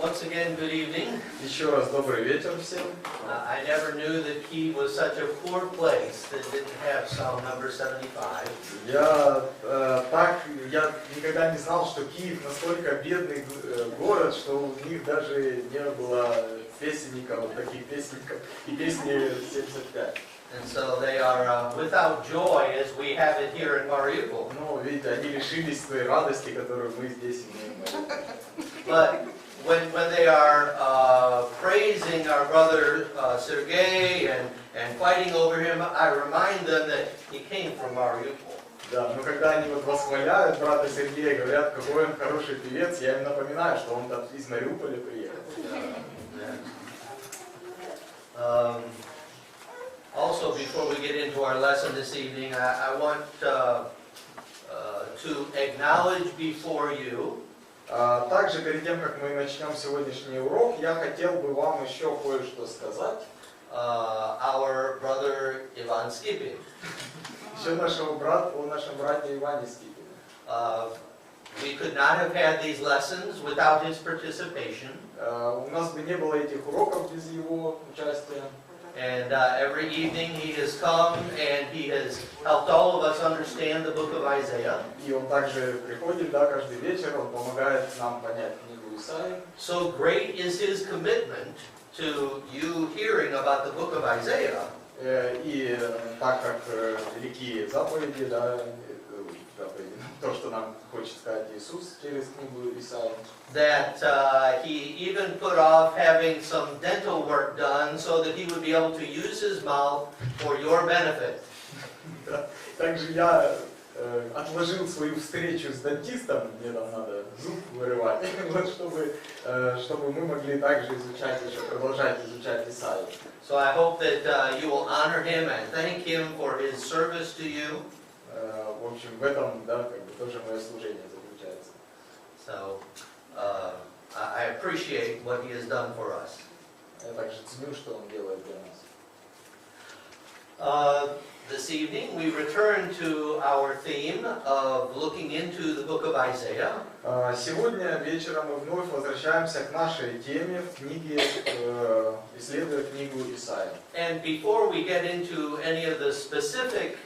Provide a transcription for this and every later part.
once again, good evening. Еще раз добрый вечер всем. I never knew that Kyiv was such a poor place that didn't have Psalm number 75. Я никогда не знал, что Киев настолько бедный город, что у них даже не было песенников, таких песенников, и песни 75. And so they are without joy as we have it here in Mariuполь. Ну, видите, они лишились той радости, которую мы здесь имеем. But when they are praising our brother Sergei and fighting over him, I remind them that he came from Mariuполь. Да, но когда они вот восхваляют брата Сергея, говорят, какой он хороший певец, я им напоминаю, что он там из Мариуполя приехал. Also, before we get into our lesson this evening, I want to acknowledge before you Также, перед тем, как мы начнем сегодняшний урок, я хотел бы вам еще кое-что сказать. Our brother Ivan Skipin. Еще о нашем брате Иване Скипине. We could not have had these lessons without his participation. У нас бы не было этих уроков без его участия. And every evening he has come and he has helped all of us understand the book of Isaiah. И он также приходит, да, каждый вечер, он помогает нам понять книгу Исаии. So great is his commitment to you hearing about the book of Isaiah. И так как великие заповеди, да, то, что нам хочет сказать Иисус через книгу Исаии. That he even put off having some dental work done so that he would be able to use his mouth for your benefit. Также я отложил свою встречу с дантистом, мне там надо зуб вырывать, вот, чтобы мы могли также изучать, еще продолжать изучать Исаию. So I hope that you will honor him and thank him for his service to you. В общем, в этом, да, как бы тоже мое служение заключается. So I appreciate what he has done for us. Я также ценю, что он делает для нас. This evening we return to our theme of looking into the book of Isaiah. Сегодня вечером мы вновь возвращаемся к нашей теме в книге, исследуя книгу Исаия. And before we get into any of the specific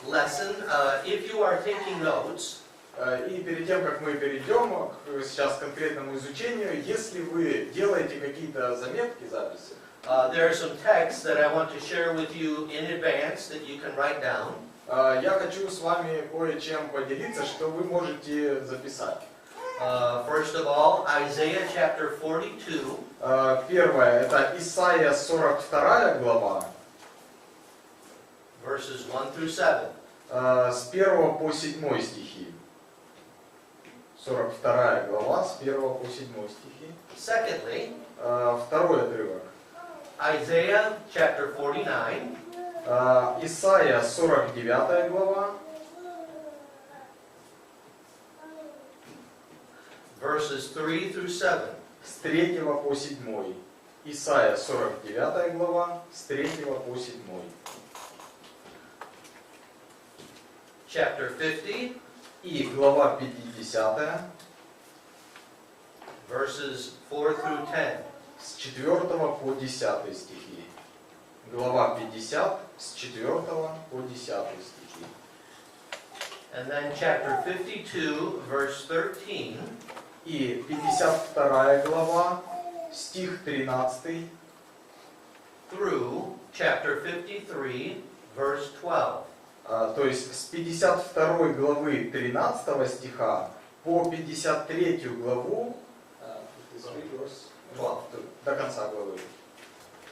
lesson, if you are taking notes, и перед тем, как мы перейдем сейчас к конкретному изучению, если вы делаете какие-то заметки, записи, there are some texts that I want to share with you in advance that you can write down. Я хочу с вами кое-чем поделиться, что вы можете записать. First of all, Isaiah chapter 42. Первое, это Исаия 42 глава. Verses 1 through 7. С 1 по 7 стихи. 42 глава, с 1 по 7 стихи. Secondly, второй отрывок. Isaiah chapter 49. Исаия 49 глава. Verses 3 through 7. С 3 по 7. Исаия 49 глава, с 3 по 7. Chapter 50. И глава 50. Verses 4 through 10. С 4 по 10 стихи. Глава 50, с 4 по 10 стихи. And then chapter 52, verse 13. И 52 глава, стих 13. Through chapter 53, verse 12. То есть с 52 главы 13 стиха по 53 главу до конца главы.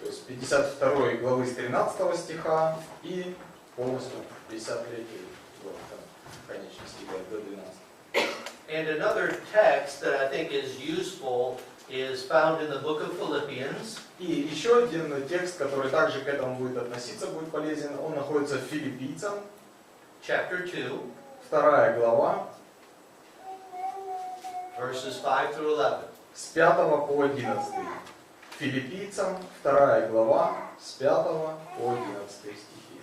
То есть 52 главы с 13 стиха и полностью 53 главы, конечный стих до 12. And another text that I think is useful is found in the book of Philippians. И еще один текст, который также к этому будет относиться, будет полезен, он находится в Филипийцам, chapter 2, 2 глава, verses 5 through 11. с 5 по 11. Филипийцам, 2 глава, с 5 по 11 стихи.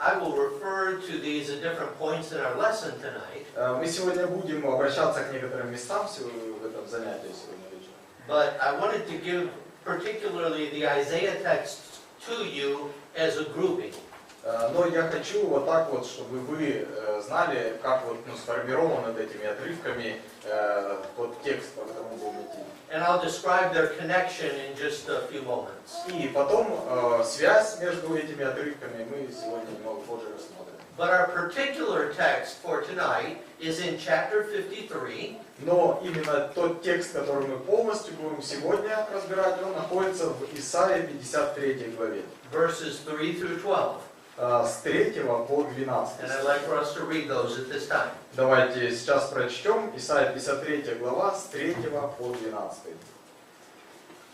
I will refer to these at different points in our lesson tonight. Мы сегодня будем обращаться к некоторым местам в этом занятии сегодня вечером. But I wanted to give particularly the Isaiah text to you as a grouping. Но я хочу вот так вот, чтобы вы знали, как вот сформирован вот этими отрывками вот текст, по которому будем идти. And I'll describe their connection in just a few moments. И потом связь между этими отрывками мы сегодня немного позже рассмотрим. But our particular text for tonight is in chapter 53. Но именно тот текст, который мы полностью будем сегодня разбирать, он находится в Исаии 53 главе. Verses 3 through 12. С 3 по 12. And I'd like for us to read those at this time. Давайте сейчас прочтем Исаия 53 глава с 3 по 12.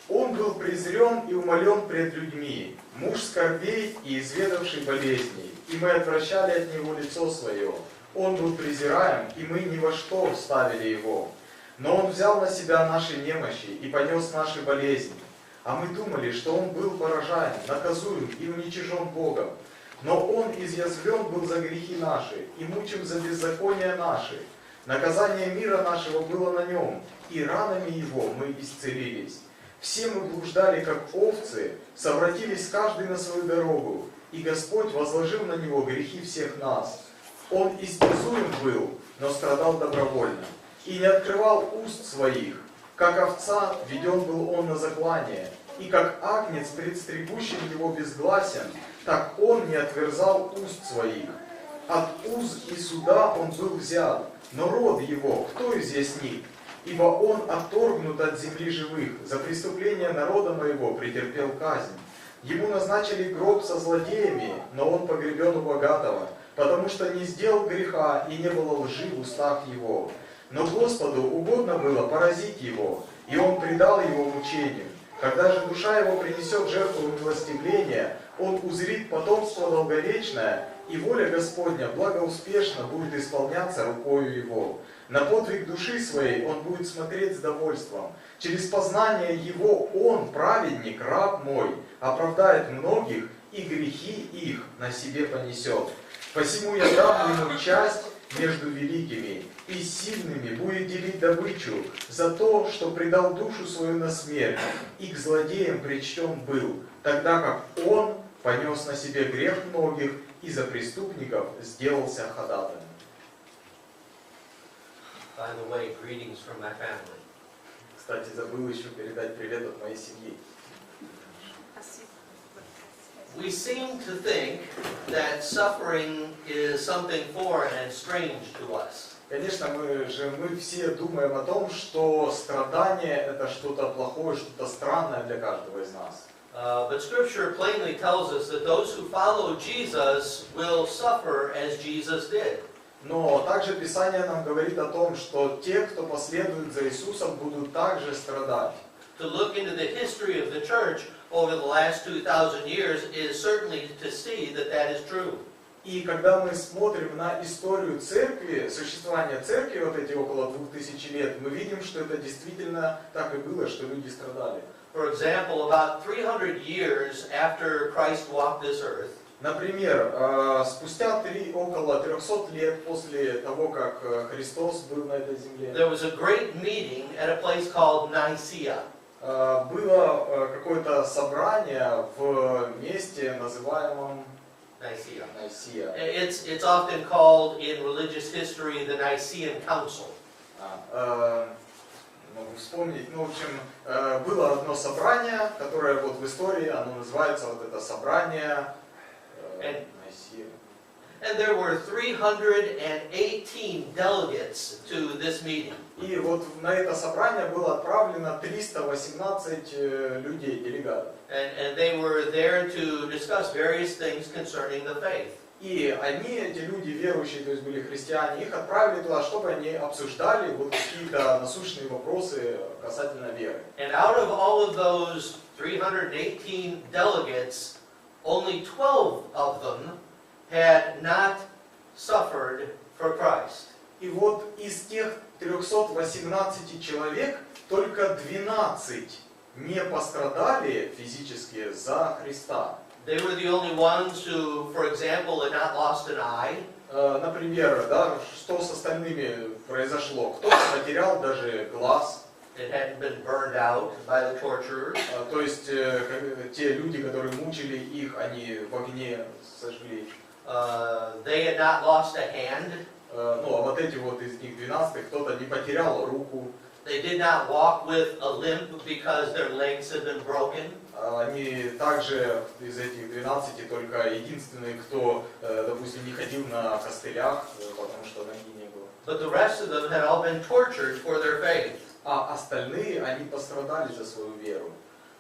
«Он был презрен и умолен пред людьми, муж скорбей и изведавший болезней, и мы отвращали от него лицо свое. Он был презираем, и мы ни во что вставили его. Но он взял на себя наши немощи и понес наши болезни. А мы думали, что он был поражаем, наказуем и уничижен Богом. Но он изъязвлен был за грехи наши, и мучим за беззакония наши. Наказание мира нашего было на нем, и ранами его мы исцелились. Все мы блуждали, как овцы, совратились каждый на свою дорогу, и Господь возложил на него грехи всех нас. Он истязуем был, но страдал добровольно, и не открывал уст своих. Как овца веден был он на заклание, и как агнец, предстригущим его безгласен, так он не отверзал уст своих. От уз и суда он был взят, но род его, кто изъяснит? Ибо он отторгнут от земли живых, за преступление народа моего претерпел казнь. Ему назначили гроб со злодеями, но он погребен у богатого, потому что не сделал греха и не было лжи в устах его. Но Господу угодно было поразить его, и он предал его мучению. Когда же душа его принесет жертву милостивления, он узрит потомство долговечное, и воля Господня благоуспешно будет исполняться рукою его. На подвиг души своей он будет смотреть с довольством. Через познание его он, праведник, раб мой, оправдает многих, и грехи их на себе понесет. Посему я дам ему часть между великими, и сильными будет делить добычу за то, что предал душу свою на смерть, и к злодеям причтен был, тогда как он понес на себе грех многих, и за преступников сделался ходатаем». By the way, greetings from my family. Кстати, забыл еще передать привет от моей семьи. We seem to think that suffering is something foreign and strange to us. Конечно, мы все думаем о том, что страдание это что-то плохое, что-то странное для каждого из нас. But Scripture plainly tells us that those who follow Jesus will suffer as Jesus did. Но также Писание нам говорит о том, что те, кто последует за Иисусом, будут также страдать. To look into the history of the church over the last 2,000 years is certainly to see that that is true. И когда мы смотрим на историю церкви, существование церкви вот эти около 2000 лет, мы видим, что это действительно так и было, что люди страдали. For example, about 300 years after Christ walked this earth, например, спустя около 300 лет после того, как Христос был на этой земле, there was a great meeting at a place called Nicaea. было какое-то собрание в месте, называемом Nicaea. It's often called in religious history the Nicene Council. Могу вспомнить, в общем, было одно собрание, которое вот в истории, оно называется вот это собрание Nicea. And there were 318 delegates to this meeting. И вот на это собрание было отправлено 318 людей, делегатов. And they were there to discuss various things concerning the faith. И они, эти люди верующие, то есть были христиане, их отправили туда, чтобы они обсуждали вот какие-то насущные вопросы касательно веры. And out of all of those 318 delegates, only 12 of them had not suffered for Christ. И вот из тех 318 человек только 12 не пострадали физически за Христа. They were the only ones who, for example, had not lost an eye. Например, да, что с остальными произошло? Кто-то потерял даже глаз. It hadn't been burned out by the torturers. То есть те люди, которые мучили их, они в огне сожгли. They had not lost a hand. Ну, а вот эти вот из них 12, кто-то не потерял руку. They did not walk with a limp because their legs had been broken. Они также из этих 12 только единственные, кто, допустим, не ходил на костылях, потому что ноги не было. But the rest of them had all been tortured for their faith. А остальные, они пострадали за свою веру.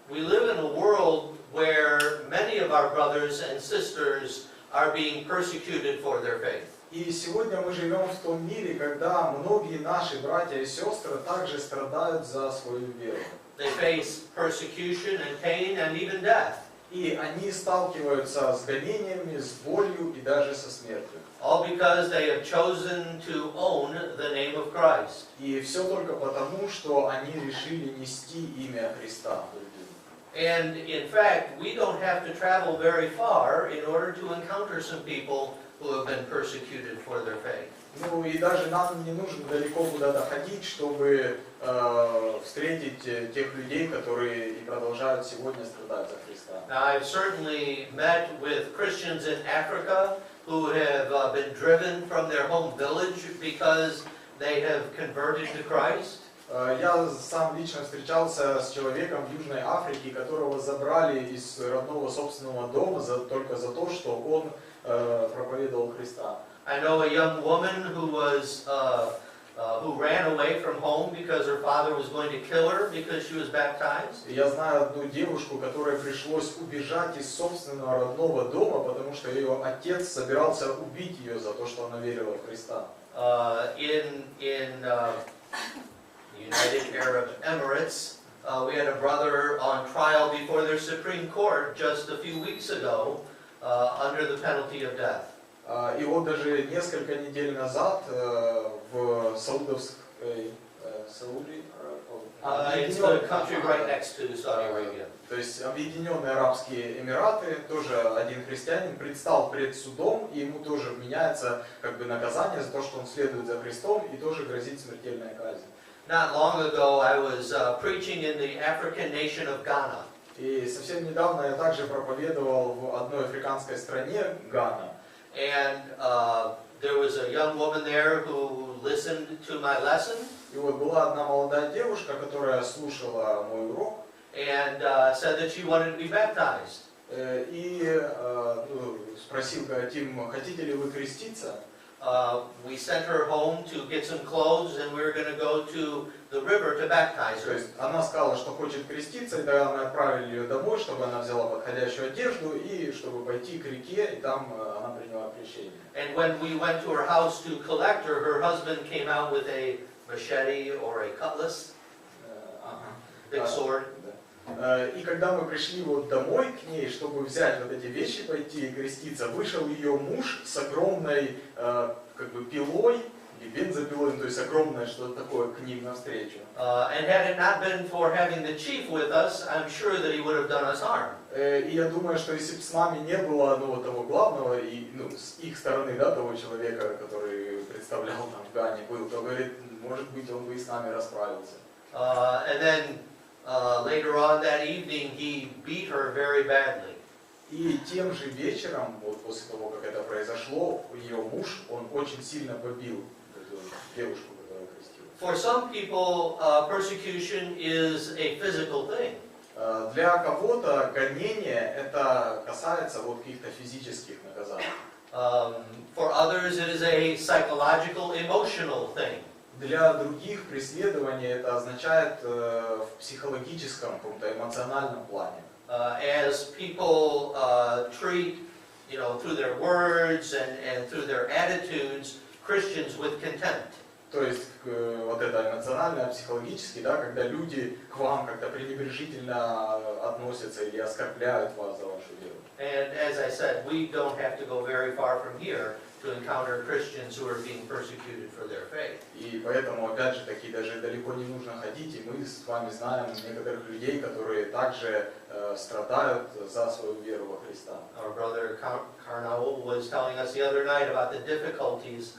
We live in a world where many of our brothers and sisters are being persecuted for their faith. И сегодня мы живем в том мире, когда многие наши братья и сестры также страдают за свою веру. They face persecution and pain and even death. И они сталкиваются с гонениями, с болью и даже со смертью. All because they have chosen to own the name of Christ. И все только потому, что они решили нести имя Христа. And in fact, we don't have to travel very far in order to encounter some people who have been persecuted for their faith. Ну и даже нам не нужно далеко куда-то ходить, чтобы встретить тех людей, которые и продолжают сегодня страдать за Христа. Now, I've certainly met with Christians in Africa who have been driven from their home village because they have converted to Christ. Я сам лично встречался с человеком в Южной Африке, которого забрали из родного собственного дома только за то, что он проповедовал Христа. I know a young woman who ran away from home because her father was going to kill her because she was baptized. Я знаю одну девушку, которой пришлось убежать из собственного родного дома, потому что ее отец собирался убить ее за то, что она верила в Христа. In United Arab Emirates, we had a brother on trial before their Supreme Court just a few weeks ago under the penalty of death. И вот даже несколько недель назад в Саудовской It's the country right next to Saudi Arabia. То есть Объединенные Арабские Эмираты, тоже один христианин предстал пред судом, и ему тоже вменяется как бы наказание за то, что он следует за Христом, и тоже грозит смертельная казнь. Not long ago, I was preaching in the African nation of Ghana. И совсем недавно я также проповедовал в одной африканской стране, Гана. And there was a young woman there who listened to my lesson. И вот была одна молодая девушка, которая слушала мой урок. And said that she wanted to be baptized. И спросил, Тим, хотите ли вы креститься? We sent her home to get some clothes, and we were going to go to the river to baptize То her. есть она сказала, что хочет креститься, и тогда мы отправили ее домой, чтобы она взяла подходящую одежду и чтобы пойти к реке, и там она приняла крещение. And when we went to her house to collect her, her husband came out with a machete or a cutlass, big sword. И когда мы пришли вот домой к ней, чтобы взять вот эти вещи, пойти и креститься, вышел ее муж с огромной как бы пилой, или бензопилой, то есть огромное что-то такое к ним навстречу. And had it not been for having the chief with us, I'm sure that he would have done us harm. И я думаю, что если бы с нами не было того главного, и с их стороны, да, того человека, который представлял там в Гане, был, то говорит, может быть, он бы и с нами расправился. And then later on that evening, he beat her very badly. И тем же вечером, вот после того, как это произошло, ее муж, он очень сильно побил эту девушку, которая крестила. For some people, persecution is a physical thing. Для кого-то гонение это касается вот каких-то физических наказаний. For others, it is a psychological, emotional thing. Для других преследование это означает в психологическом, каком-то эмоциональном плане. As people treat, through their words and through their attitudes, Christians with contempt. То есть вот это эмоционально, психологически, да, когда люди к вам как-то пренебрежительно относятся или оскорбляют вас за вашу веру. And as I said, we don't have to go very far from here to encounter Christians who are being persecuted for their faith. И поэтому, опять же таки, даже далеко не нужно ходить, и мы с вами знаем некоторых людей, которые также страдают за свою веру во Христа. Our brother Karnal was telling us the other night about the difficulties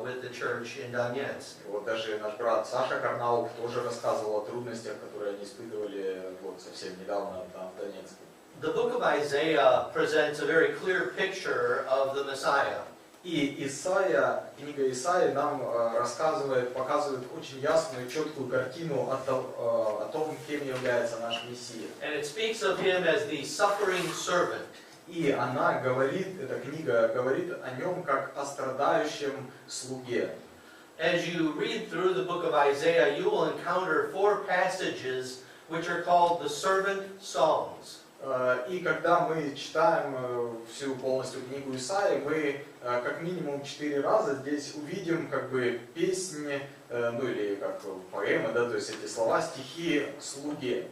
with the church in Donetsk. Вот даже наш брат Саша Карнаук тоже рассказывал о трудностях, которые они испытывали вот совсем недавно там в Донецке. The book of Isaiah presents a very clear picture of the Messiah. И Исаия, книга Исаии нам показывает очень ясную, четкую картину о том, кем является наш Мессия. And it speaks of him as the suffering servant. И она говорит, эта книга говорит о нем как о страдающем слуге. As you read through the book of Isaiah, you will encounter 4 passages which are called the servant songs. И когда мы читаем всю полностью книгу Исаии, мы как минимум 4 раза здесь увидим как бы песни, ну или как поэмы, да, то есть эти слова, стихи слуге.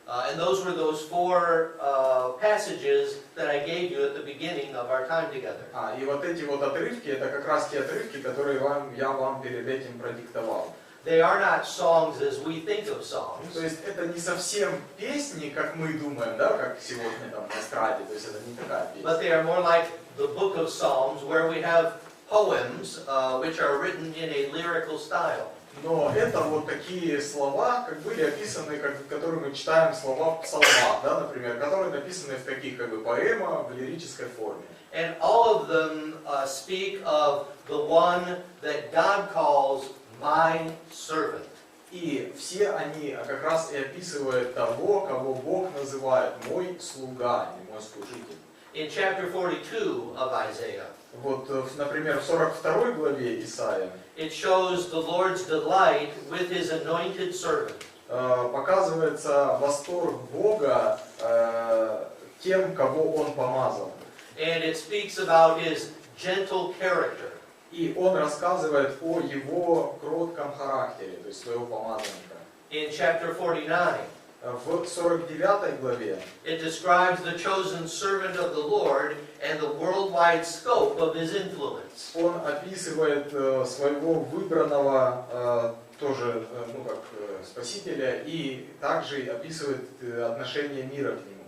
And those were those 4 passages that I gave you at the beginning of our time together. И вот эти вот отрывки, это как раз те отрывки, которые я вам перед этим продиктовал. They are not songs as we think of songs. То есть это не совсем песни, как мы думаем, да, как сегодня там на эстраде, то есть это не такая песня. But they are more like the book of Psalms, where we have poems which are written in a lyrical style. Но это вот такие слова, как были описаны, которые мы читаем слова в псалмах, да, например, которые написаны в таких как бы поэма в лирической форме. And all of them speak of the one that God calls my servant. И все они как раз и описывают того, кого Бог называет мой слуга, или мой служитель. In chapter 42 of Isaiah, Вот, например, в 42 главе Исаия it shows the Lord's delight with his anointed servant. показывается восторг Бога тем, кого Он помазал. And it speaks about his gentle character. И Он рассказывает о Его кротком характере, то есть своего помазанника. In chapter 49, В 49 главе it describes the chosen servant of the Lord and the worldwide scope of his influence. Он описывает своего выбранного тоже, ну как Спасителя, и также описывает отношение мира к Нему.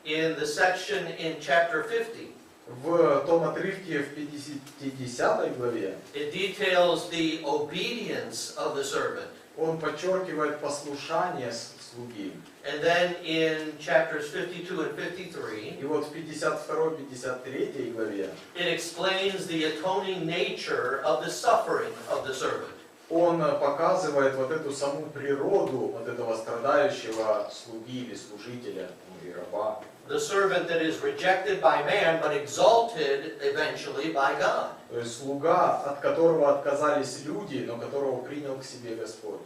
In the section in chapter 50, В том отрывке в 50 главе it details the obedience of the servant. он подчеркивает послушание слуги. And then in chapters 52 and 53, И вот в 52-53 главе it explains the atoning nature of the suffering of the servant. он показывает вот эту саму природу вот этого страдающего слуги или служителя или раба. The servant that is rejected by man but exalted eventually by God. То есть слуга, от которого отказались люди, но которого принял к себе Господь.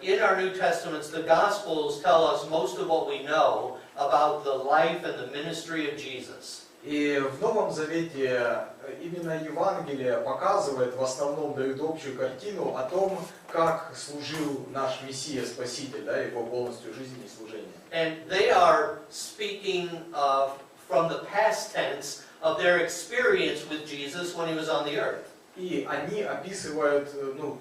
In our New Testaments, the Gospels tell us most of what we know about the life and the ministry of Jesus. И в Новом Завете именно Евангелие показывает, в основном дает общую картину о том, как служил наш Мессия Спаситель, да, его полностью жизнь и служение. And they are speaking from the past tense of their experience with Jesus when he was on the earth. И они описывают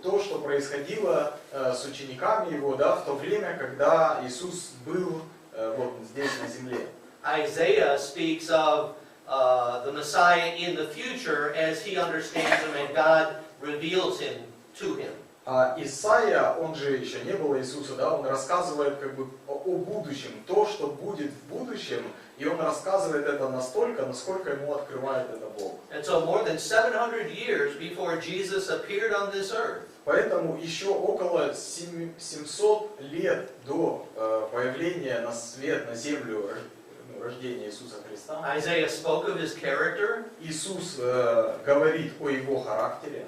то, что происходило с учениками его, да, в то время, когда Иисус был вот здесь на земле. Isaiah speaks of the Messiah in the future as he understands him and God reveals him to him. А Исаия, он же еще не было Иисуса, да, он рассказывает как бы о будущем, то, что будет в будущем, и он рассказывает это настолько, насколько ему открывает это Бог. And so more than 700 years before Jesus appeared on this earth, Поэтому еще около 700 лет до появления на свет, на землю, рождения Иисуса Христа, Isaiah spoke of his character, Иисус говорит о его характере,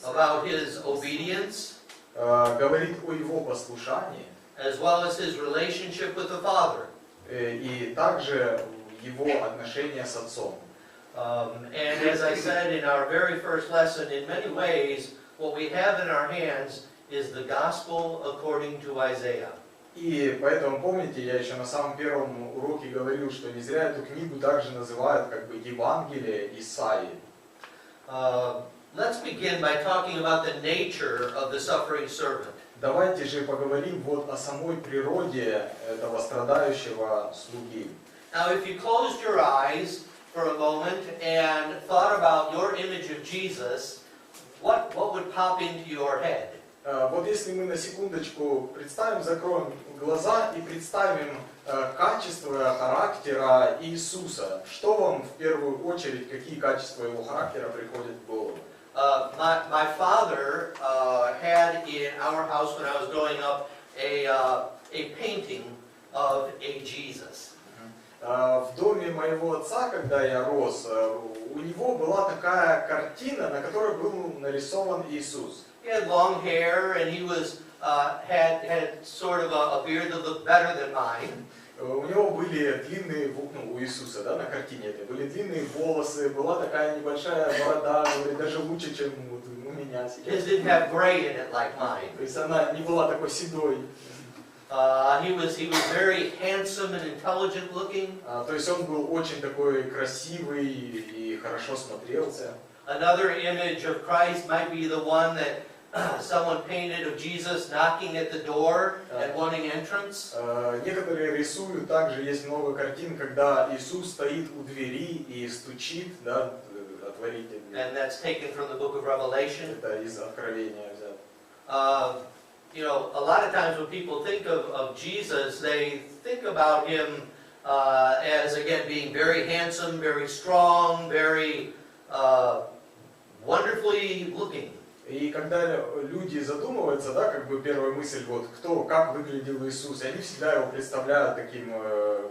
about his obedience, говорит о его послушании, as well as his relationship with the Father. И также его отношения с Отцом. And as I said in our very first lesson, in many ways, what we have in our hands is the gospel according to Isaiah. И поэтому, помните, я еще на самом первом уроке говорил, что не зря эту книгу также называют как бы Евангелие Исаии. Let's begin by talking about the nature of the suffering servant. Давайте же поговорим вот о самой природе этого страдающего слуги. Now, if you closed your eyes for a moment and thought about your image of Jesus, what would pop into your head? Вот если мы на секундочку представим, закроем глаза и представим качество характера Иисуса, что вам в первую очередь, какие качества его характера приходят в голову? My father had in our house when I was growing up a painting of a Jesus. В доме моего отца, когда я рос, у него была такая картина, на которой был нарисован Иисус. He had long hair and he was had sort of a beard that looked better than mine. У него были длинные, у Иисуса, да, на картине это, были длинные волосы, была такая небольшая борода, говорит, даже лучше, чем вот у меня His сейчас. didn't have gray in it like mine. То есть она не была такой седой. He was very handsome and intelligent looking. То есть он был очень такой красивый и хорошо смотрелся. Another image of Christ might be the one that someone painted of Jesus knocking at the door and wanting entrance. Некоторые рисуют, также есть много картин, когда Иисус стоит у двери и стучит, да, отворите дверь. And that's taken from the book of Revelation. Это из Откровения взято. You know, a lot of times when people think of Jesus, they think about him as, again, being very handsome, very strong, very wonderfully looking. И когда люди задумываются, да, как бы первая мысль, вот кто, как выглядел Иисус, и они всегда его представляют таким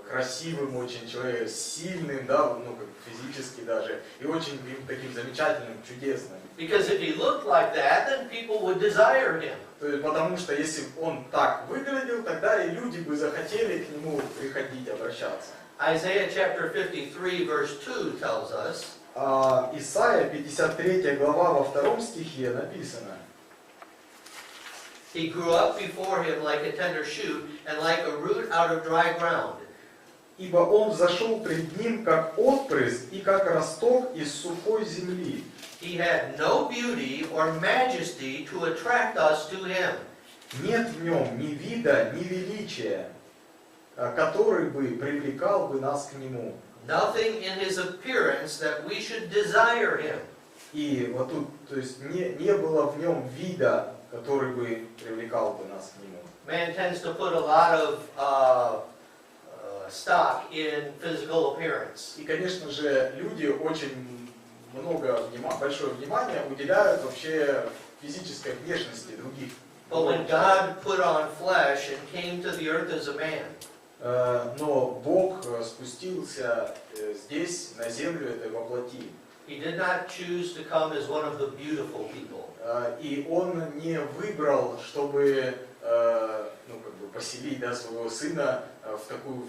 красивым очень человеком, сильным, да, ну, как физически даже, и очень таким замечательным, чудесным. Because if he looked like that, then people would desire him. То есть, потому что если он так выглядел, тогда и люди бы захотели к нему приходить, обращаться. Isaiah chapter 53 verse 2 tells us, Исаия 53 глава во 2 стихе написано: He grew up before him like a tender shoot and like a root out of dry ground. Ибо он взошел пред ним, как отпрыск и как росток из сухой земли. He had no beauty or majesty to attract us to him. Нет в нем ни вида, ни величия, который бы привлекал бы нас к нему. Nothing in his appearance that we should desire him. И вот тут, то есть не было в нем вида, который бы привлекал бы нас к нему. Man tends to put a lot of stock in physical appearance. И, конечно же, люди очень большое внимание уделяют вообще физической внешности других. But when God put on flesh and came to the earth as a man, но Бог спустился здесь, на землю, это во плоти. He did not choose to come as one of the beautiful people. И Он не выбрал, чтобы поселить, да, своего сына в такую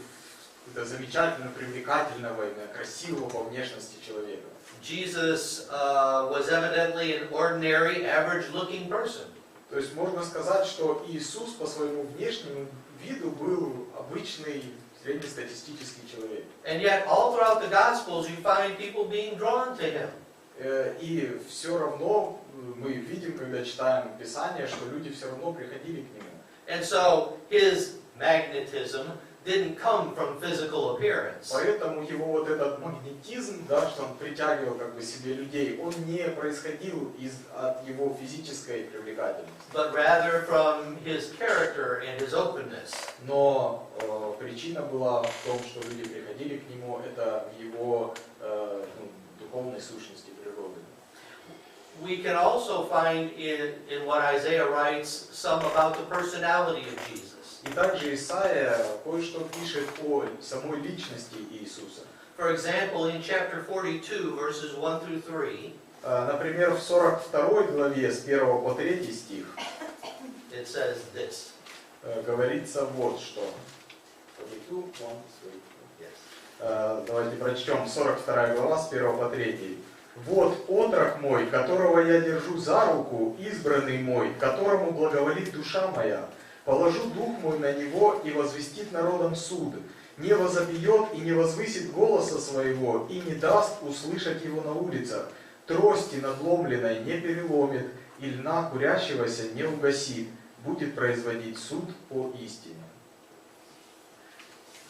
замечательно привлекательного, красивого по внешности человека. Jesus was evidently an ordinary, average-looking person. То есть можно сказать, что Иисус по своему внешнему виду был обычный среднестатистический человек. And yet, all throughout the Gospels, you find people being drawn to him. И все равно мы видим, когда читаем Писание, что люди все равно приходили к нему. And so, his magnetism didn't come from physical appearance. Поэтому его вот этот магнетизм, да, что он притягивал как бы себе людей, он не происходил от его физической привлекательности. But rather from his character and his openness. Но причина была в том, что люди приходили к нему, это в его духовной сущности природы. We can also find in what Isaiah writes some about the personality of Jesus. И также Исаия кое-что пишет о самой личности Иисуса. For example, in chapter 42, verses 1 through 3, например, в 42 главе с 1 по 3 стих it says this. Говорится вот что. Давайте прочтем 42 глава с 1 по 3. «Вот отрок мой, которого я держу за руку, избранный мой, которому благоволит душа моя. Положу дух мой на него и возвестит народам суд. Не возопьет и не возвысит голоса своего, и не даст услышать его на улицах. трости надломленной не переломит, и льна курящегося не угасит, будет производить суд по истине.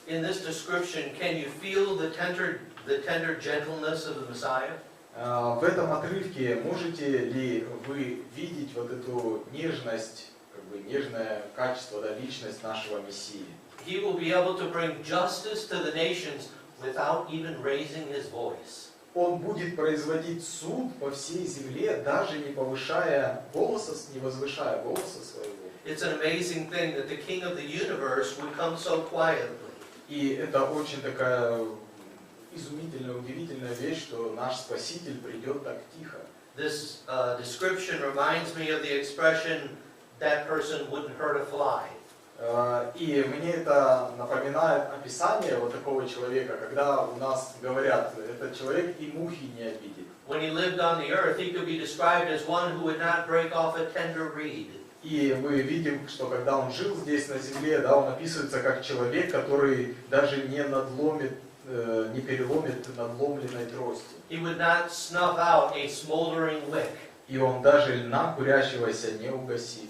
In this description, can you feel the tender gentleness of the Messiah? В этом отрывке можете ли вы видеть вот эту нежность, как бы нежное качество, да, личность нашего Мессии? He will be able to bring justice to the nations without even raising his voice. Он будет производить суд по всей земле, даже не повышая голоса, не возвышая голоса своего. It's an amazing thing that the King of the universe would come so quietly. И это очень такая изумительная, удивительная вещь, что наш Спаситель придет так тихо. This description reminds me of the expression, that person wouldn't hurt a fly. И мне это напоминает описание вот такого человека, когда у нас говорят, этот человек и мухи не обидит. When he lived on the earth, he could be described as one who would not break off a tender reed. И мы видим, что когда он жил здесь на земле, да, он описывается как человек, который даже не надломит, не переломит надломленной трости. He would not snuff out a smoldering wick. И он даже льна курящегося не угасит.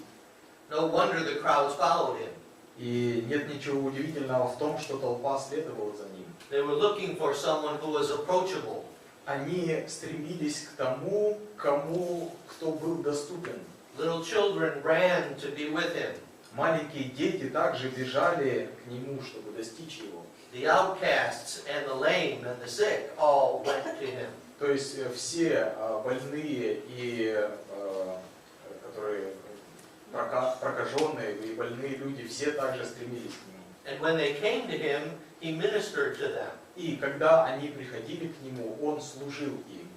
No wonder the crowds followed him. И нет ничего удивительного в том, что толпа следовала за ним. They were looking for someone who was approachable. Они стремились к тому, кто был доступен. Little children ran to be with him. Маленькие дети также бежали к нему, чтобы достичь его. The outcasts and the lame and the sick all went to him. То есть все больные и которые прокаженные и больные люди, все также стремились к нему. And when they came to him, he ministered to them. И когда они приходили к нему, он служил им.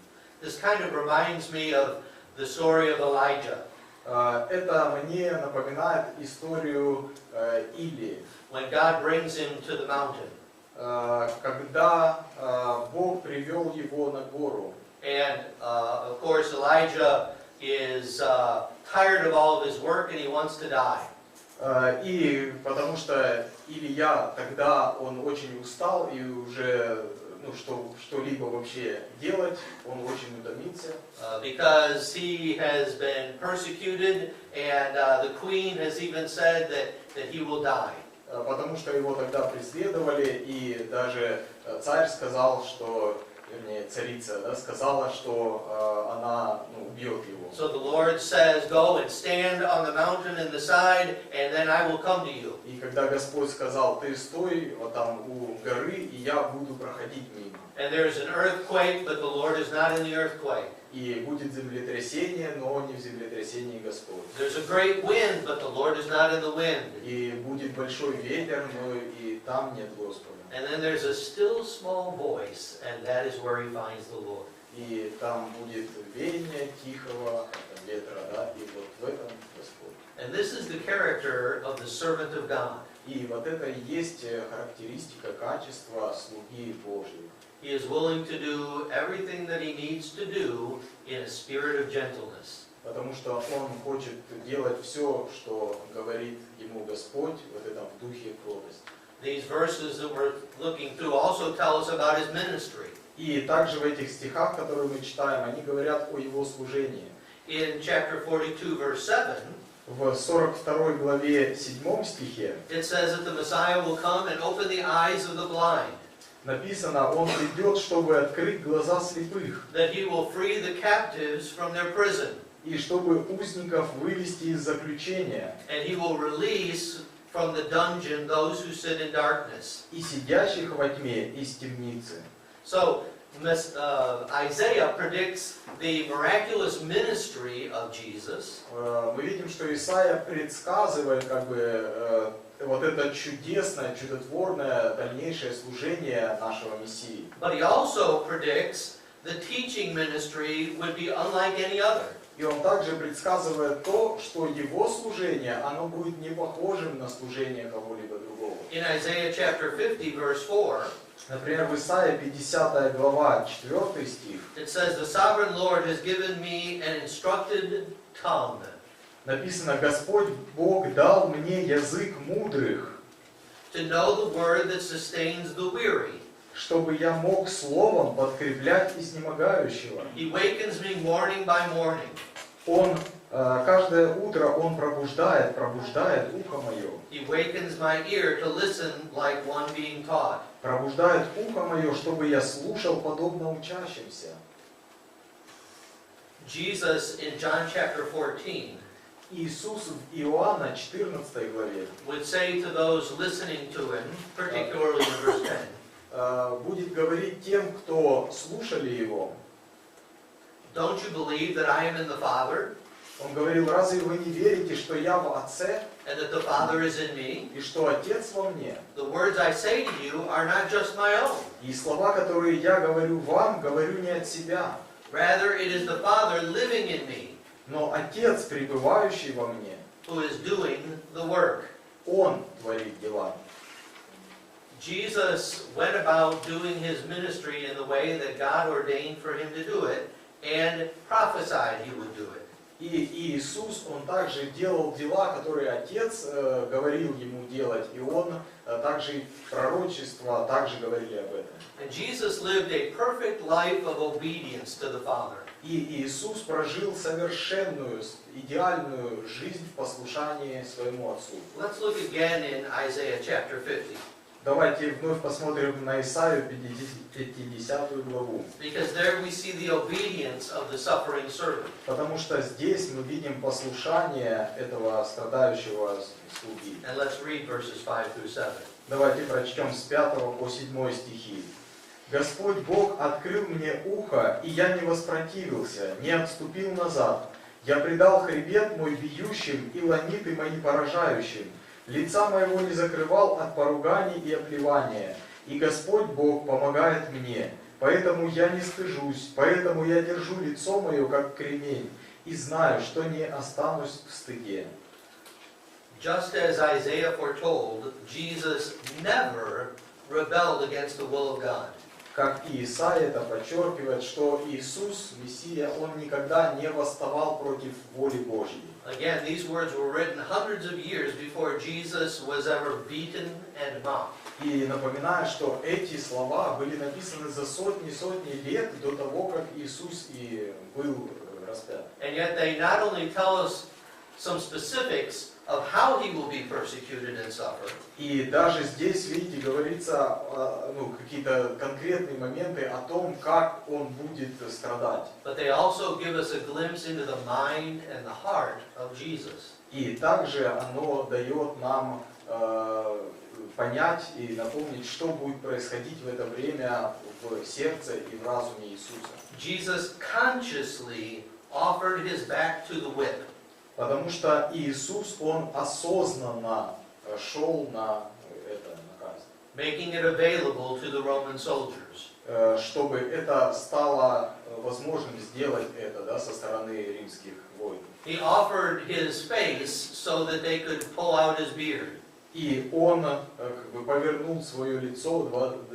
This kind of reminds me of the story of Elijah. Это мне напоминает историю Илии. When God brings him to the mountain. Когда Бог привел его на гору. And of course Elijah is tired of all of his work and he wants to die. И потому что Илья тогда он очень устал и уже что-либо вообще делать, он очень утомился. Because he has been persecuted and the queen has even said that he will die. Потому что его тогда преследовали, и даже царь сказал, что, вернее, царица, да, сказала, что она убьет его. So the Lord says, go and stand on the mountain in the side, and then I will come to you. И когда Господь сказал, ты стой вот там у горы, и я буду проходить мимо. And there's an earthquake, but the Lord is not in the earthquake. И будет землетрясение, но не в землетрясении Господь. There's a great wind, but the Lord is not in the wind. И будет большой ветер, но и там нет Господа. And then there's a still small voice, and that is where he finds the Lord. И там будет веяние тихого ветра, да, и вот в этом Господь. And this is the character of the servant of God. И вот это и есть характеристика, качества слуги Божьего. He is willing to do everything that he needs to do in a spirit of gentleness. Потому что он хочет делать все, что говорит ему Господь, вот это в духе кротости. These verses that we're looking through also tell us about his ministry. И также в этих стихах, которые мы читаем, они говорят о его служении. In chapter 42, verse 7, В 42 главе 7 стихе it says that the Messiah will come and open the eyes of the blind, написано, он придет, чтобы открыть глаза слепых, that he will free the captives from their prison, и чтобы узников вывести из заключения, and he will release from the dungeon those who sit in darkness. и сидящих во тьме из темницы. So, Isaiah predicts the miraculous ministry of Jesus. Мы видим, что Исаия предсказывает вот это чудесное, чудотворное дальнейшее служение нашего Мессии. But he also predicts the teaching ministry would be unlike any other. И он также предсказывает то, что его служение, оно будет не похожим на служение кого-либо другого. In Isaiah chapter 50, verse 4, Например, в Исаии 50 глава, 4 стих, it says, the sovereign Lord has given me an instructed tongue. написано, Господь Бог дал мне язык мудрых, To know the word that sustains the weary. чтобы я мог словом подкреплять изнемогающего. He wakens me morning by morning. Он каждое утро Он пробуждает ухо мое. He wakens my ear to listen like one being taught. Пробуждает ухо мое, чтобы я слушал подобно учащимся. Jesus in John chapter 14 Иисус в Иоанна 14 главе would say to those listening to him, particularly in verse 10, будет говорить тем, кто слушали Его. don't you believe that I am in the Father, Он говорил, разве вы не верите, что я в Отце and that the Father is in me? и что Отец во мне? The words I say to you are not just my own. И слова, которые я говорю вам, говорю не от себя, Rather, it is the Father living in me, но Отец, пребывающий во мне, who is doing the work. Он творит дела. Jesus went about doing his ministry in the way that God ordained for him to do it, and prophesied he would do it. И Иисус, Он также делал дела, которые Отец говорил Ему делать, и Он также пророчества также говорили об этом. And Jesus lived a perfect life of obedience to the Father. И Иисус прожил совершенную, идеальную жизнь в послушании своему Отцу. Let's look again in Isaiah chapter 50. Давайте вновь посмотрим на Исаию 50 главу. Because there we see the obedience of the suffering servant. Потому что здесь мы видим послушание этого страдающего слуги. And let's read verses 5 through 7. Давайте прочтем с 5 по 7 стихи. «Господь Бог открыл мне ухо, и я не воспротивился, не отступил назад. Я предал хребет мой бьющим и ланиты мои поражающим. Лица моего не закрывал от поруганий и оплевания. И Господь Бог помогает мне, поэтому я не стыжусь, поэтому я держу лицо мое, как кремень, и знаю, что не останусь в стыде». Just as Isaiah foretold, Jesus never rebelled against the will of God. Как и Исаия это подчеркивает, что Иисус, Мессия, Он никогда не восставал против воли Божьей. Again, these words were written hundreds of years before Jesus was ever beaten and mocked. И напоминаю, что эти слова были написаны за сотни лет до того, как Иисус и был распят. And yet they not only tell us some specifics of how he will be persecuted and suffer, И даже здесь, видите, говорится какие-то конкретные моменты о том, как Он будет страдать. but they also give us a glimpse into the mind and the heart of Jesus. И также оно дает нам понять и напомнить, что будет происходить в это время в сердце и в разуме Иисуса. Jesus consciously offered his back to the whip. Потому что Иисус, Он осознанно шел на это, на казнь. Making it available to the Roman soldiers. Чтобы это стало возможным сделать это, да, со стороны римских воинов. He offered his face so that they could pull out his beard. И Он повернул свое лицо,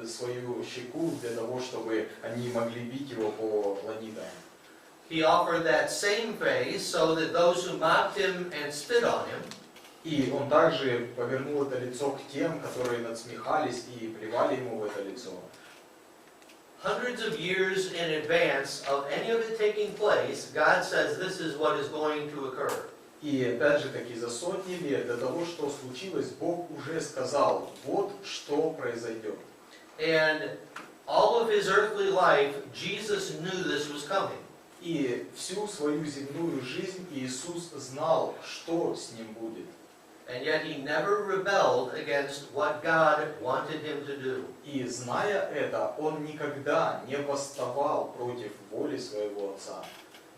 свою щеку для того, чтобы они могли бить Его по ланитам. He offered that same face so that those who mocked him and spit on him И Он также повернул это лицо к тем, которые надсмехались и плевали Ему в это лицо. hundreds of years in advance of any of it taking place, God says this is what is going to occur. И опять же таки за сотни лет до того, что случилось, Бог уже сказал, вот что произойдет. And all of his earthly life, Jesus knew this was coming. И всю свою земную жизнь Иисус знал, что с Ним будет. And yet he never rebelled against what God wanted him to do. И зная это, Он никогда не восставал против воли своего Отца.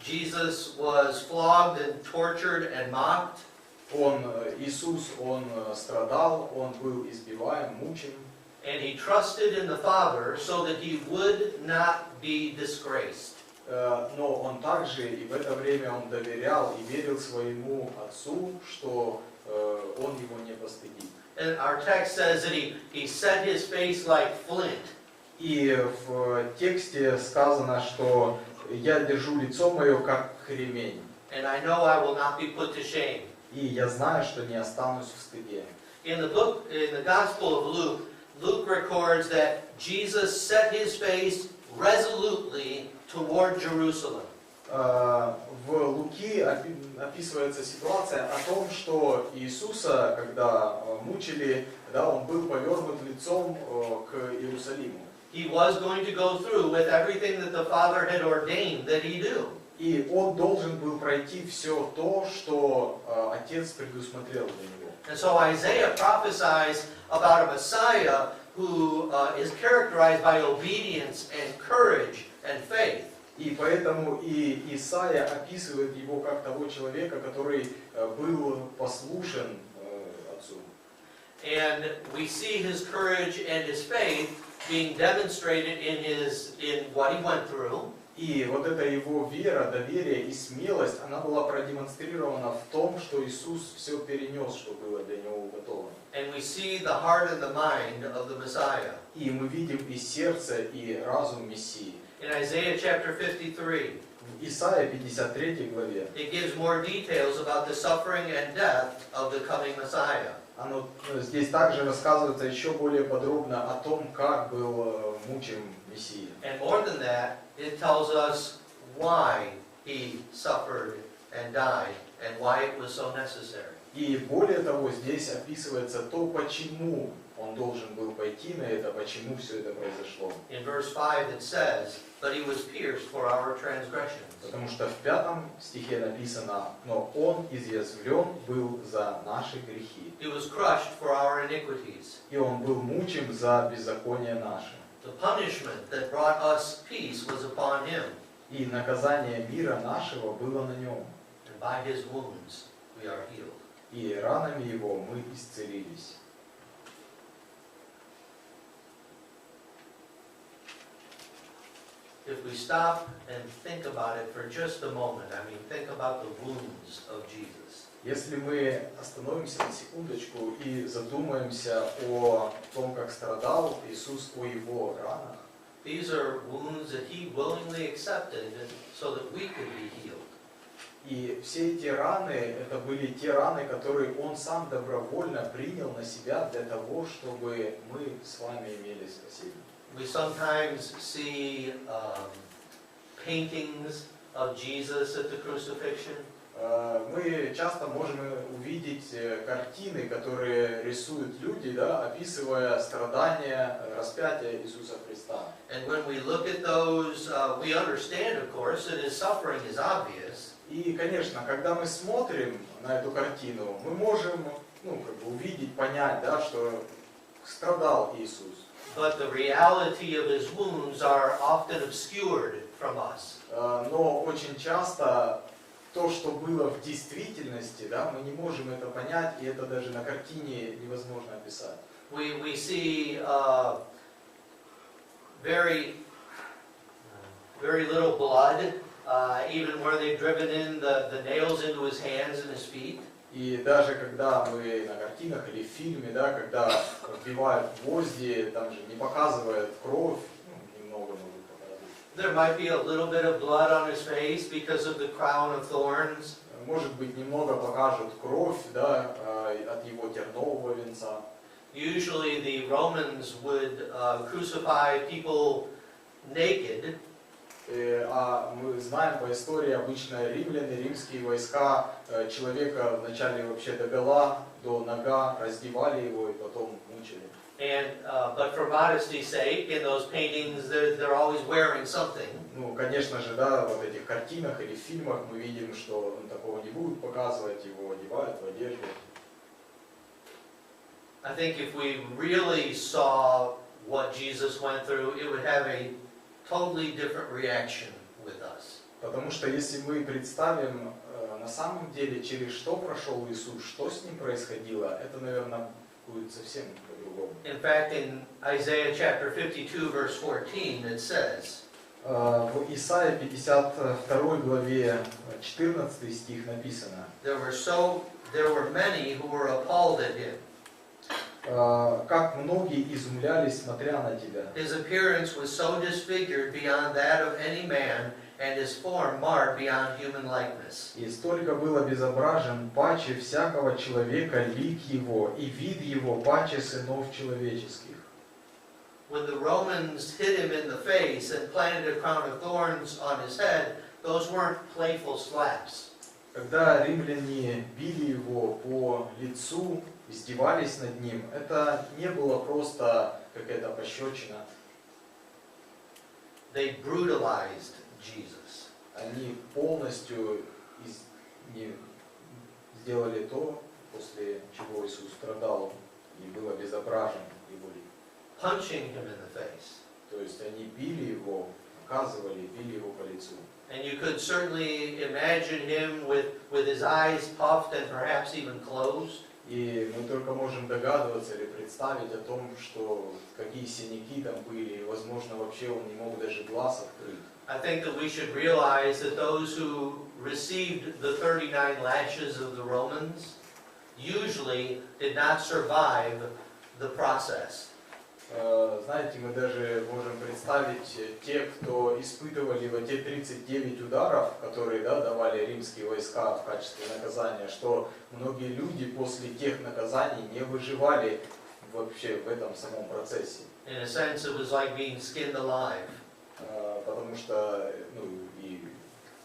Jesus was flogged and tortured and mocked. Иисус, Он страдал, Он был избиваем, мучим. And he trusted in the Father so that he would not be disgraced. Но Он также и в это время Он доверял и верил своему Отцу, что Он его не постыдит. And our text says that he set his face like flint. И в тексте сказано, что я держу лицо мое как кремень. And I know I will not be put to shame. И я знаю, что не останусь в стыде. In the Gospel of Luke, Luke records that Jesus set his face resolutely toward Jerusalem. В Луки описывается ситуация о том, что Иисуса, когда мучили, да, он был повернут лицом к Иерусалиму. He was going to go through with everything that the Father had ordained that he do. И он должен был пройти все то, что Отец предусмотрел для него. And so Isaiah prophesies about a Messiah who is characterized by obedience and courage and faith. И поэтому и Исаия описывает его как того человека, который был послушен Отцу. And we see his courage and his faith being demonstrated in what he went through. И вот эта его вера, доверие и смелость, она была продемонстрирована в том, что Иисус все перенес, что было для него уготовано. And we see the heart and the mind of the Messiah. И мы видим и сердце, и разум Мессии. In Isaiah chapter 53, В Исаии 53 главе it gives more details about the suffering and death of the coming Messiah. здесь также рассказывается еще более подробно о том, как был мучим Мессия. And more than that, it tells us why he suffered and died and why it was so necessary. И более того, здесь описывается то, почему он должен был пойти на это, почему все это произошло. In verse 5 it says, "But he was pierced for our transgressions." Потому что в 5 стихе написано: «Но он изъязвлен был за наши грехи, He was crushed for our iniquities. и он был мучим за беззаконие наше. The punishment that brought us peace was upon him, И наказание мира нашего было на нем, and by his wounds we are healed." и ранами его мы исцелились». If we stop and think about it for just a moment, think about the wounds of Jesus. Если мы остановимся на секундочку и задумаемся о том, как страдал Иисус, о его ранах, These are wounds that he willingly accepted so that we could be healed. и все эти раны, это были те раны, которые он сам добровольно принял на себя для того, чтобы мы с вами имели спасение. We sometimes see paintings of Jesus at the crucifixion. Мы часто можем увидеть картины, которые рисуют люди, да, описывая страдания, распятия Иисуса Христа. And when we look at those, we understand, of course, that his suffering is obvious. И, конечно, когда мы смотрим на эту картину, мы можем увидеть, понять, да, что страдал Иисус. But the reality of his wounds are often obscured from us. Но очень часто то, что было в действительности, да, мы не можем это понять, и это даже на картине невозможно описать. We see very little blood, even where they've driven in the nails into his hands and his feet. И даже когда мы на картинах или в фильме, да, когда вбивают гвозди, там же не показывают кровь, немного могут показывать. There might be a little bit of blood on his face because of the crown of thorns. Может быть, немного покажут кровь, да, от его тернового венца. Usually the Romans would crucify people naked. А мы знаем по истории, обычно римляне, римские войска человека вначале вообще догола, до нога, раздевали его и потом мучили. But for modesty's sake, in those paintings, they're always wearing something. Ну, конечно же, да, в этих картинах или фильмах мы видим, что такого не будут показывать, его одевают в одежду. I think if we really saw what Jesus went through, it would have a totally different reaction with us. Потому что если мы представим на самом деле, через что прошел Иисус, что с ним происходило, это, наверное, будет совсем по-другому. In fact, in Isaiah chapter 52, verse 14, it says, В Исаии 52 главе 14 стих написано: there were many who were appalled at him. как многие изумлялись, смотря на тебя. His appearance was so disfigured beyond that of any man, and his form marred beyond human likeness. И столько было безображен паче всякого человека лик его, и вид его паче сынов человеческих. when the Romans hit him in the face and planted a crown of thorns on his head, those weren't playful slaps. Когда римляне били его по лицу, издевались над ним, это не было просто какая-то пощечина. They brutalized Jesus. Они полностью сделали то, после чего Иисус страдал и был обезображен его. Punching him in the face. То есть они били его, наказывали, били его по лицу. And you could certainly imagine him with his eyes puffed and perhaps even closed. И мы только можем догадываться или представить о том, что какие синяки там были, и, возможно, вообще он не мог даже глаз открыть. I think that we should realize that those who received the 39 lashes of the Romans usually did not survive the process. Знаете, мы даже можем представить тех, кто испытывали вот те 39 ударов, которые давали римские войска в качестве наказания, что многие люди после тех наказаний не выживали вообще в этом самом процессе. In a sense, it was like being skinned alive. Потому что и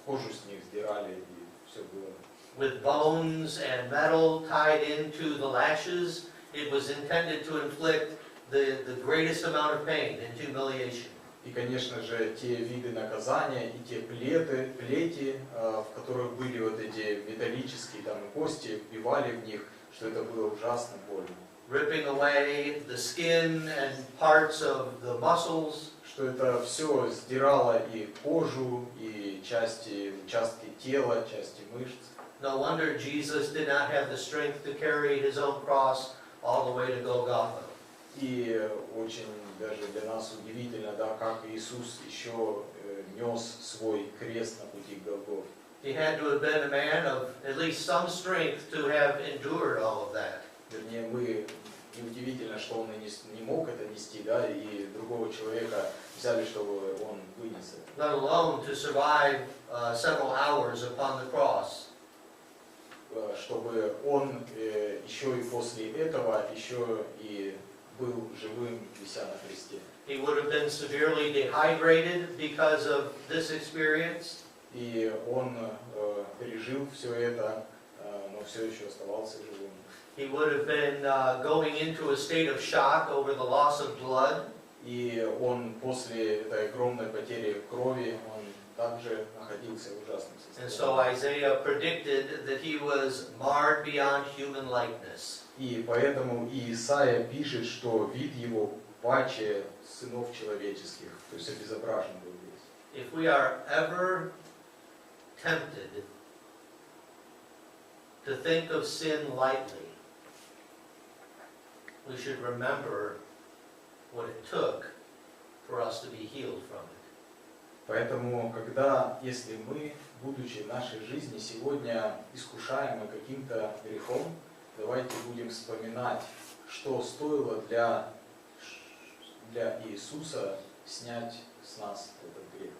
кожу с них сдирали, и все было. With bones and metal tied into the lashes, it was intended to inflict the greatest amount of pain and humiliation. И, конечно же, те виды наказания и те плети, в которых были вот эти металлические там и кости, вбивали в них, что это было ужасно больно. Ripping away the skin and parts of the muscles. Что это все сдирало и кожу, и участки тела, части мышц. No wonder Jesus did not have the strength to carry his own cross all the way to Golgotha. И очень даже для нас удивительно, как Иисус еще нес свой крест на пути к Голгофе. He had to have been a man of at least some strength to have endured all of that. Вернее, неудивительно, что он и не мог это нести, и другого человека взяли, чтобы он вынес это. Let alone to survive several hours upon the cross. Чтобы он еще и после этого еще и был живым, вися на кресте. He would have been severely dehydrated because of this experience. И он пережил все это, но все еще оставался живым. He would have been going into a state of shock over the loss of blood. И он после этой огромной потери крови, он также находился в ужасном And so состоянии. Isaiah predicted that he was marred beyond human likeness. И поэтому и Исаия пишет, что вид его паче сынов человеческих, то есть обезображен был весь. If we are ever tempted to think of sin lightly, we should remember what it took for us to be healed from it. Поэтому, если мы, будучи в нашей жизни сегодня искушаемы каким-то грехом, давайте будем вспоминать, что стоило для Иисуса снять с нас этот грех.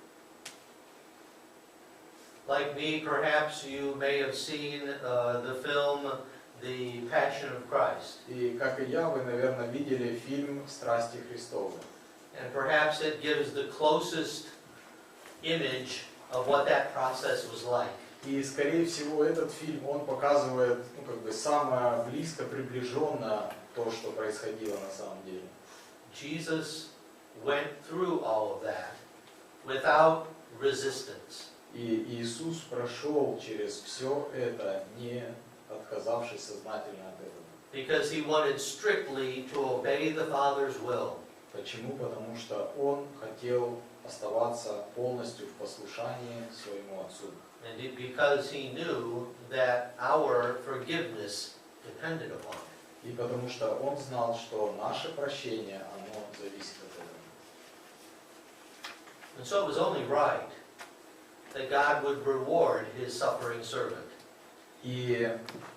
Like me, perhaps you may have seen the film The Passion of Christ. И как и я, вы, наверное, видели фильм «Страсти Христовы». And perhaps it gives the closest image of what that process was like. И, скорее всего, этот фильм, он показывает, самое близко, приближенно то, что происходило на самом деле. Jesus went through all of that without resistance. И Иисус прошел через все это, не отказавшись сознательно от этого. Because he wanted strictly to obey the Father's will. Почему? Потому что он хотел оставаться полностью в послушании своему Отцу. And because he knew that our forgiveness depended upon it. И потому что он знал, что наше прощение, оно зависит от этого. And so it was only right that God would reward his suffering servant. И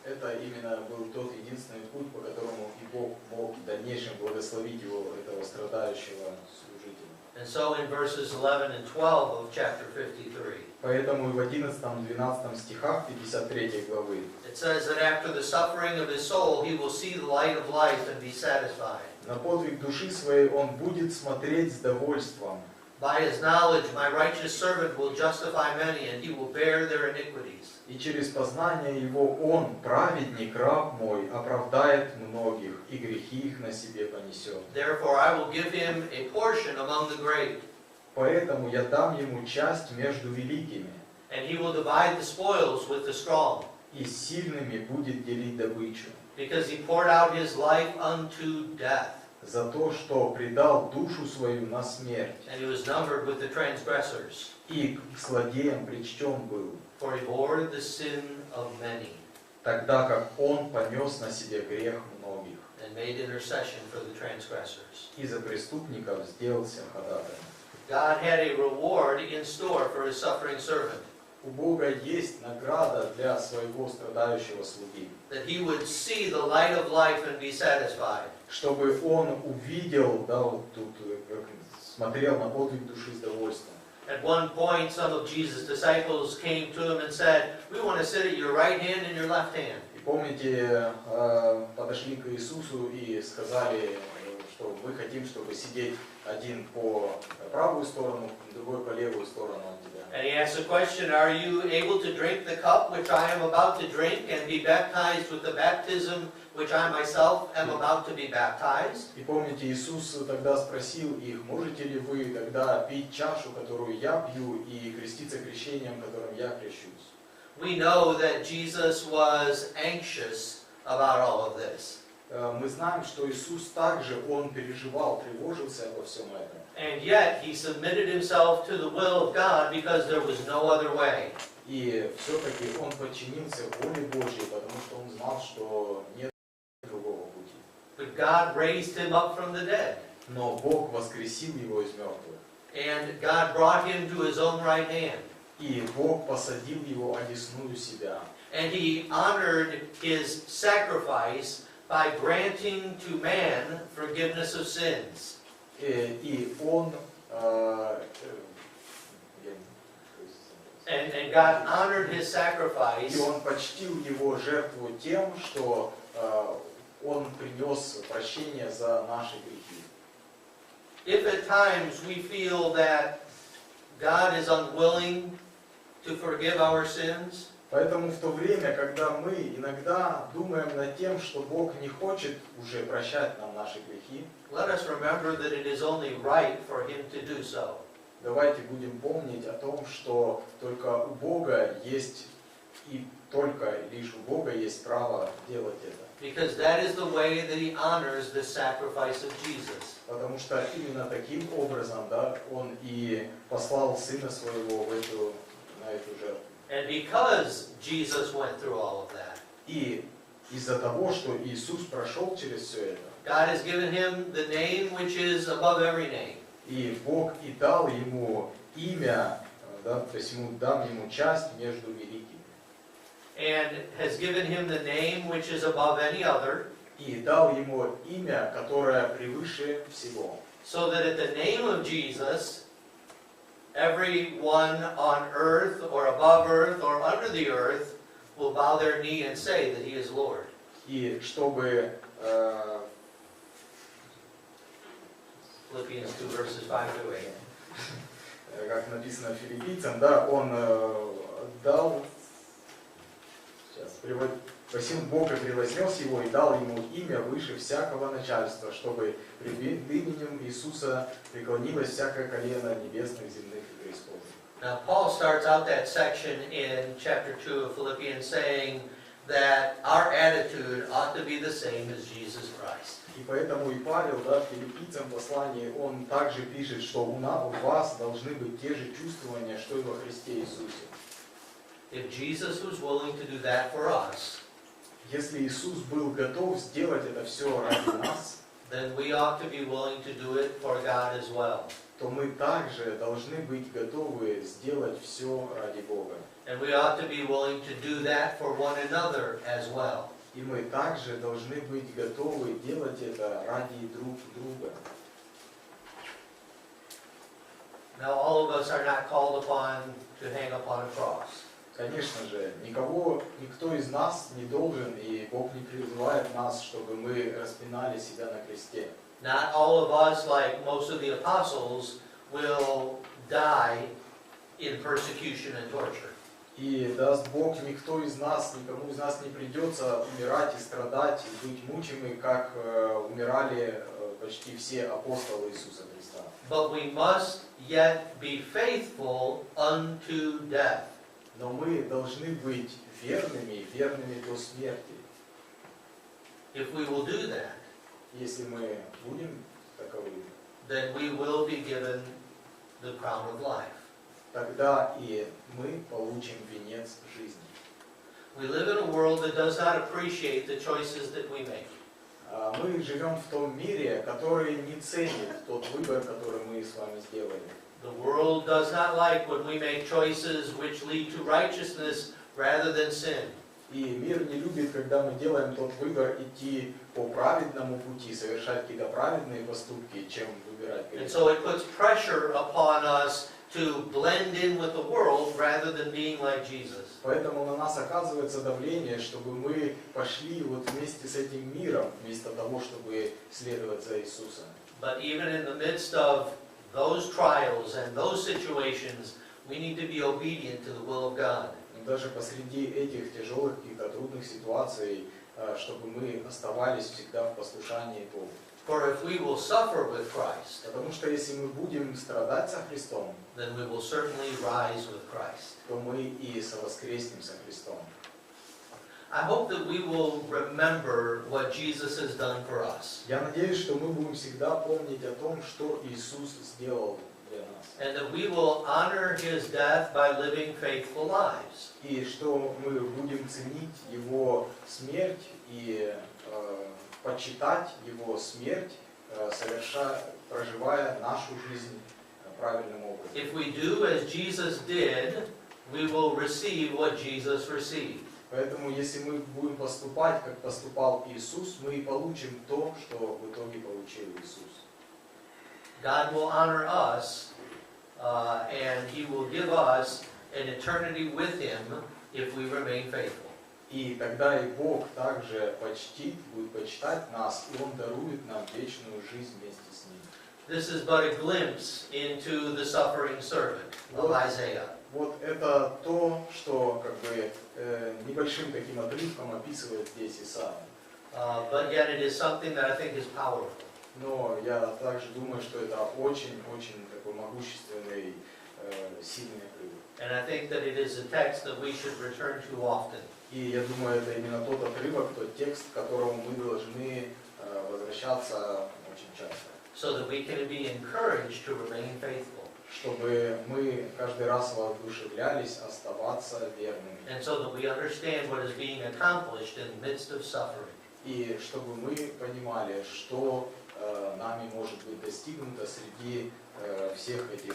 это именно был тот единственный путь, по которому и Бог мог в дальнейшем благословить его, этого страдающего служителя. And so in verses 11 and 12 of chapter 53, Поэтому и в 11-12 стихах 53 главы it says that after the suffering of his soul, he will see the light of life and be satisfied. на подвиг души своей он будет смотреть с довольством. By his knowledge, my righteous servant will justify many, and he will bear their iniquities. И через познание его он, праведник, раб мой, оправдает многих, и грехи их на себе понесет. Therefore, I will give him a portion among the great, Поэтому я дам ему часть между великими, and he will divide the spoils with the strong, и с сильными будет делить добычу. because he poured out his life unto death, За то, что предал душу свою на смерть, and he was numbered with the transgressors, и к злодеям причтен был, for he bore the sin of many, тогда как он понес на себе грех многих, and made intercession for the transgressors. и за преступников сделался ходатаем. God had a reward in store for his suffering servant, У Бога есть награда для своего страдающего слуги, that he would see the light of life and be satisfied. чтобы он увидел, да, вот тут как смотрел на подвиг души с довольством. At one point, some of Jesus' disciples came to him and said, "We want to sit at your right hand and your left hand." И помните, подошли к Иисусу и сказали, что мы хотим, чтобы сидеть один по правую сторону, другой по левую сторону от тебя. And he asked the question, "Are you able to drink the cup which I am about to drink and be baptized with the baptism which I myself am about to be baptized?" И помните, Иисус тогда спросил их, можете ли вы тогда пить чашу, которую я пью, и креститься крещением, которым я крещусь? We know that Jesus was anxious about all of this. Мы знаем, что Иисус также, Он переживал, тревожился обо всем этом. And yet, he submitted himself to the will of God because there was no other way. И все-таки Он подчинился воле Божьей, потому что Он знал, что нет другого пути. But God raised him up from the dead. Но Бог воскресил Его из мертвых. And God brought him to his own right hand. И Бог посадил Его одесную себя. And he honored his sacrifice by granting to man forgiveness of sins. И Он... And God honored his И sacrifice Он почтил Его жертву тем, что Он принес прощение за наши грехи. if at times we feel that God is unwilling to forgive our sins, Поэтому в то время, когда мы иногда думаем над тем, что Бог не хочет уже прощать нам наши грехи, let us remember that it is only right for him to do so. давайте будем помнить о том, что только у Бога есть, и только лишь у Бога есть право делать это. Because that is the way that he honors the sacrifice of Jesus. Потому что именно таким образом, да, Он и послал Сына Своего на эту жертву. And because Jesus went through all of that, И из-за того, что Иисус прошел через все это, God has given him the name which is above every name. и Бог и дал ему имя, да, то есть дал ему часть между великими. And has given him the name which is above any other, И дал ему имя, которое превыше всего. so that at the name of Jesus, everyone on earth or above earth or under the earth will bow their knee and say that he is Lord. И чтобы Philippians 2 verses 5 to 8. как написано Филипийцам, да, Он дал, сейчас приводит, посему Бог и превознес его и дал ему имя выше всякого начальства, чтобы пред именем Иисуса преклонилось всякое колено небесных, земных и преисподних. Now Paul starts out that section in chapter 2 of Philippians saying that our attitude ought to be the same as Jesus Christ. И поэтому и Павел, да, в Филипийцам послании, он также пишет, что у вас должны быть те же чувствования, что и во Христе Иисусе. If Jesus was willing to do that for us, Если Иисус был готов сделать это все ради нас, then we ought to be willing to do it for God as well. то мы также должны быть готовы сделать все ради Бога. And we ought to be willing to do that for one another as well. И мы также должны быть готовы делать это ради друг друга. Now, all of us are not called upon to hang upon a cross. Конечно же, никто из нас не должен, и Бог не призывает нас, чтобы мы распинали себя на кресте. Not all of us, like most of the apostles, will die in persecution and torture. И даст Бог, никому из нас не придется умирать и страдать, и быть мучимыми, как умирали почти все апостолы Иисуса Христа. But we must yet be faithful unto death. Но мы должны быть верными до смерти. If we will do that, Если мы будем таковыми, then we will be given the crown of life. тогда и мы получим венец жизни. We live in a world that does not appreciate the choices that we make. Мы живем в том мире, который не ценит тот выбор, который мы с вами сделали. The world does not like when we make choices which lead to righteousness rather than sin. И мир не любит, когда мы делаем тот выбор идти по праведному пути, совершать какие-то праведные поступки, чем выбирать And грех. so it puts pressure upon us to blend in with the world rather than being like Jesus. Поэтому на нас оказывается давление, чтобы мы пошли вот вместе с этим миром, вместо того, чтобы следовать за Иисусом. But even in the midst of those trials and those situations, we need to be obedient to the will of God. Но даже посреди этих тяжелых каких-то трудных ситуаций, чтобы мы оставались всегда в послушании Богу. For if we will suffer with Christ, Потому что если мы будем страдать со Христом, then we will certainly rise with Christ. то мы и совоскреснем со Христом. I hope that we will remember what Jesus has done for us, Я надеюсь, что мы будем всегда помнить о том, что Иисус сделал для нас. and that we will honor His death by living faithful lives. И что мы будем ценить Его смерть и почитать Его смерть, проживая нашу жизнь правильным образом. If we do as Jesus did, we will receive what Jesus received. Поэтому, если мы будем поступать, как поступал Иисус, мы и получим то, что в итоге получил Иисус. God will honor us, and He will give us an eternity with Him if we remain faithful. И тогда и Бог также будет почитать нас, и Он дарует нам вечную жизнь вместе с Ним. This is but a glimpse into the suffering servant of Isaiah. Вот это то, что как бы небольшим таким отрывком описывает здесь Исаия. But yet it is something that I think is powerful. Но я также думаю, что это очень такой могущественный, сильный отрывок. And I think that it is a text that we should return to often. И я думаю, это именно тот отрывок, тот текст, к которому мы должны возвращаться очень часто. So that we can be encouraged to remain faithful. Чтобы мы каждый раз воодушевлялись оставаться верными. And so that we understand what is being accomplished in the midst of suffering. И чтобы мы понимали, что нами может быть достигнуто среди всех этих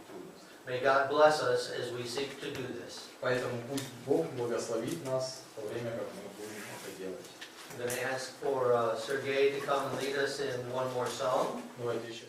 трудностей. May God bless us as we seek to do this. Поэтому пусть Бог благословит нас в то время, как мы будем это делать. I'm going to ask for Sergey to come and lead us in one more song. Давайте еще